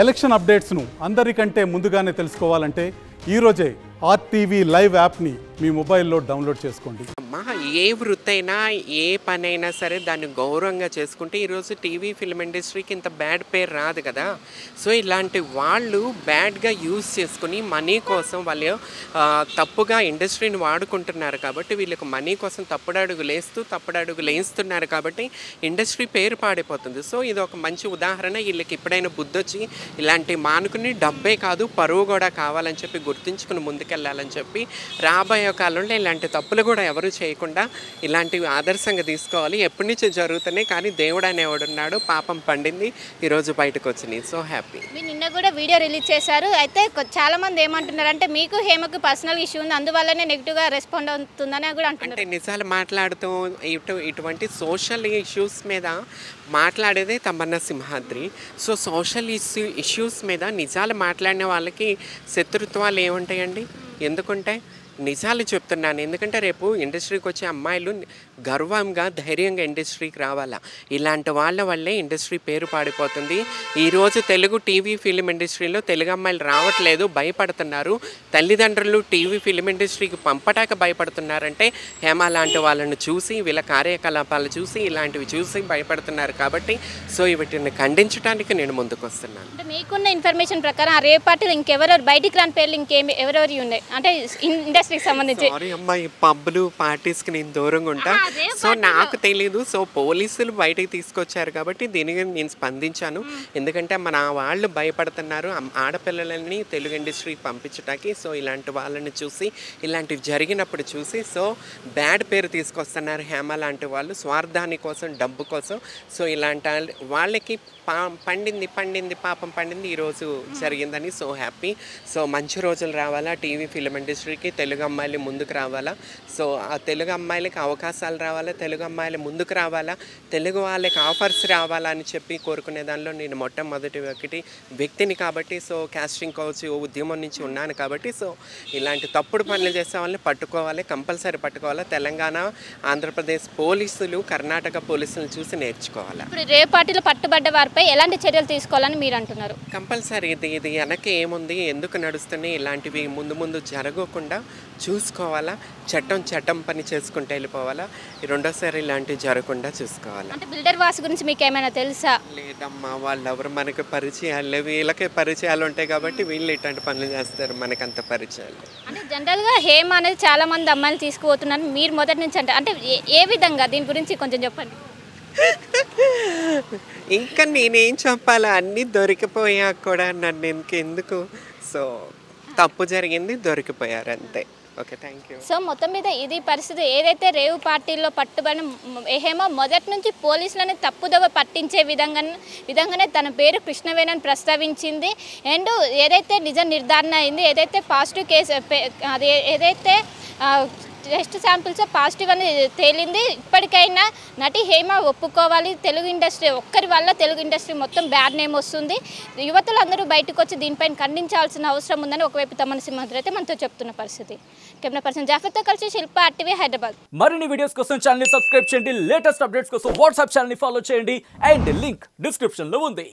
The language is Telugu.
ఎలక్షన్ అప్డేట్స్ను అందరికంటే ముందుగానే తెలుసుకోవాలంటే ఈరోజే ఆర్టీవీ లైవ్ యాప్ని మీ మొబైల్లో డౌన్లోడ్ చేసుకోండి. ఏ వృత్తైనా ఏ పనైనా సరే దాన్ని గౌరవంగా చేసుకుంటే ఈరోజు టీవీ ఫిల్మ్ ఇండస్ట్రీకి ఇంత బ్యాడ్ పేరు రాదు కదా. సో ఇలాంటి వాళ్ళు బ్యాడ్గా యూజ్ చేసుకుని మనీ కోసం వాళ్ళు తప్పుగా ఇండస్ట్రీని వాడుకుంటున్నారు కాబట్టి వీళ్ళకి మనీ కోసం తప్పుడడుగులు వేస్తున్నారు కాబట్టి ఇండస్ట్రీ పేరు పాడైపోతుంది. సో ఇది ఒక మంచి ఉదాహరణ. వీళ్ళకి ఎప్పుడైనా బుద్ధొచ్చి ఇలాంటి మానుకుని డబ్బే కాదు పరువు కూడా కావాలని చెప్పి గుర్తించుకుని ముందుకెళ్ళాలని చెప్పి రాబోయే కాలంలో ఇలాంటి తప్పులు కూడా ఎవరు చేయకుండా ఇలాంటివి ఆదర్శంగా తీసుకోవాలి. ఎప్పటి నుంచి జరుగుతున్నాయి కానీ దేవుడు అనేవాడు ఉన్నాడు. పాపం పండింది ఈరోజు బయటకు వచ్చినాయి. So happy. మీరు నిన్న కూడా వీడియో రిలీజ్ చేశారు. అయితే చాలా మంది ఏమంటున్నారు అంటే మీకు హేమకు పర్సనల్ ఇష్యూ ఉంది అందువల్లనే నెగిటివ్గా రెస్పాండ్ అవుతుందని కూడా అంటున్నారు. అంటే నిజాలు మాట్లాడుతూ ఇటువంటి సోషల్ ఇష్యూస్ మీద మాట్లాడేదే Tamannaah Simhadri. So social issues మీద నిజాలు మాట్లాడిన వాళ్ళకి శత్రుత్వాలు ఏముంటాయండి? ఎందుకంటే నిజాలు చెప్తున్నాను. ఎందుకంటే రేపు ఇండస్ట్రీకి వచ్చే అమ్మాయిలు గర్వంగా ధైర్యంగా ఇండస్ట్రీకి రావాలా. ఇలాంటి వాళ్ళ వల్లే ఇండస్ట్రీ పేరు పాడిపోతుంది. ఈరోజు తెలుగు టీవీ ఫిలిం ఇండస్ట్రీలో తెలుగు అమ్మాయిలు రావట్లేదు, భయపడుతున్నారు. తల్లిదండ్రులు టీవీ ఫిలిం ఇండస్ట్రీకి పంపటాక భయపడుతున్నారంటే హేమ లాంటి వాళ్ళని చూసి వీళ్ళ కార్యకలాపాలు చూసి ఇలాంటివి చూసి భయపడుతున్నారు కాబట్టి సో వీటిని ఖండించడానికి నేను ముందుకు వస్తున్నాను. అంటే మీకున్న ఇన్ఫర్మేషన్ ప్రకారం ఆ రేపాటిలో ఇంకెవరెవరు బయటికి రాని పేర్లు ఇంకేమి ఎవరెవరు ఉన్నాయి అంటే ఇండస్ట్రీకి సంబంధించి? సారీ అమ్మా, ఈ పబ్బులు పార్టీస్కి నేను దూరంగా ఉంటా. సో నాకు తెలీదు. సో పోలీసులు బయటకు తీసుకొచ్చారు కాబట్టి దీనికి నేను స్పందించాను. ఎందుకంటే మన వాళ్ళు భయపడుతున్నారు ఆడపిల్లలని తెలుగు ఇండస్ట్రీకి పంపించడానికి. సో ఇలాంటి వాళ్ళని చూసి ఇలాంటివి జరిగినప్పుడు చూసి సో బ్యాడ్ పేరు తీసుకొస్తున్నారు హేమ లాంటి వాళ్ళు స్వార్థాని కోసం డబ్బు కోసం. సో ఇలాంటి వాళ్ళకి పాపం పండింది ఈరోజు జరిగిందని సో హ్యాపీ. సో మంచి రోజులు రావాలా టీవీ ఫిలిం ఇండస్ట్రీకి. తెలుగు అమ్మాయిలు ముందుకు రావాలా. సో ఆ తెలుగు అమ్మాయిలకి అవకాశాలు రావాలా, తెలుగు అమ్మాయిలు ముందుకు రావాలా, తెలుగు వాళ్ళకి ఆఫర్స్ రావాలా అని చెప్పి కోరుకునే దానిలో నేను మొట్టమొదటి వ్యక్తిని కాబట్టి సో కాస్టింగ్ కౌచ్ ఉద్యమం నుంచి ఉన్నాను కాబట్టి సో ఇలాంటి తప్పుడు పనులు చేసే వాళ్ళని పట్టుకోవాలి, కంపల్సరీ పట్టుకోవాలి. తెలంగాణ ఆంధ్రప్రదేశ్ పోలీసులు కర్ణాటక పోలీసులను చూసి నేర్చుకోవాలి. ఇప్పుడు రేపాటిలో పట్టుబడ్డ వారిపై ఎలాంటి చర్యలు తీసుకోవాలని మీరు అంటున్నారు? కంపల్సరీ ఇది వెనక ఏముంది, ఎందుకు నడుస్తున్నాయి, ఇలాంటివి ముందు జరగకుండా చూసుకోవాలా. చట్టం పని చేసుకుంటూ వెళ్ళిపోవాలా. రెండోసారి ఇలాంటివి జరగకుండా చూసుకోవాలా. అంటే బిల్డర్ వాసు గురించి మీకు ఏమైనా తెలుసా? లేదమ్మా, వాళ్ళెవరు మనకి పరిచయాలు లేవు. వీళ్ళకే పరిచయాలు ఉంటాయి కాబట్టి వీళ్ళు ఇట్లాంటి పనులు చేస్తారు. మనకు అంత పరిచయాలు. అంటే జనరల్గా హేమ అనేది చాలా మంది అమ్మాయిలు తీసుకుపోతున్నారు. మీరు మొదటి నుంచి అంటే ఏ విధంగా దీని గురించి కొంచెం చెప్పండి. ఇంకా నేనేం చెప్పాలా, అన్నీ దొరికిపోయాక కూడా నన్ను ఇంకెందుకు. సో తప్పు జరిగింది, దొరికిపోయారు అంతే. Okay, thank you. సో మొత్తం మీద ఇది పరిస్థితి. ఏదైతే రేవు పార్టీలో పట్టుబడిన హేమ మొదటి నుంచి పోలీసులని తప్పుదోవ పట్టించే విధంగానే తన పేరు కృష్ణవేణని ప్రస్తావించింది. అండ్ ఏదైతే నిజ నిర్ధారణ అయింది, ఏదైతే పాజిటివ్ కేసు అది ఏదైతే టెస్ట్ శాంపిల్స్ పాజిటివ్ అని తేలింది. ఇప్పటికైనా నటి హేమ ఒప్పుకోవాలి. తెలుగు ఇండస్ట్రీ ఒక్కరి వల్ల తెలుగు ఇండస్ట్రీ మొత్తం బ్యాడ్ నేమ్ వస్తుంది. యువతులు అందరూ బయటకు వచ్చి దీనిపైన ఖండించాల్సిన అవసరం ఉందని ఒకవైపు తమన్నా సింహాద్రి అయితే మనతో చెప్తున్న పరిస్థితి. కెమెరా పర్సన్ జాఫర్తో కలిసి శిల్ప, ఆర్టీవీ, హైదరాబాద్. మరిన్ని వీడియోస్ కోసం ఛానల్ ని సబ్స్క్రైబ్ చేయండి. లేటెస్ట్ అప్డేట్స్ కోసం వాట్సాప్ ఛానల్ ని ఫాలో చేయండి. అండ్ లింక్ డిస్క్రిప్షన్ లో ఉంది.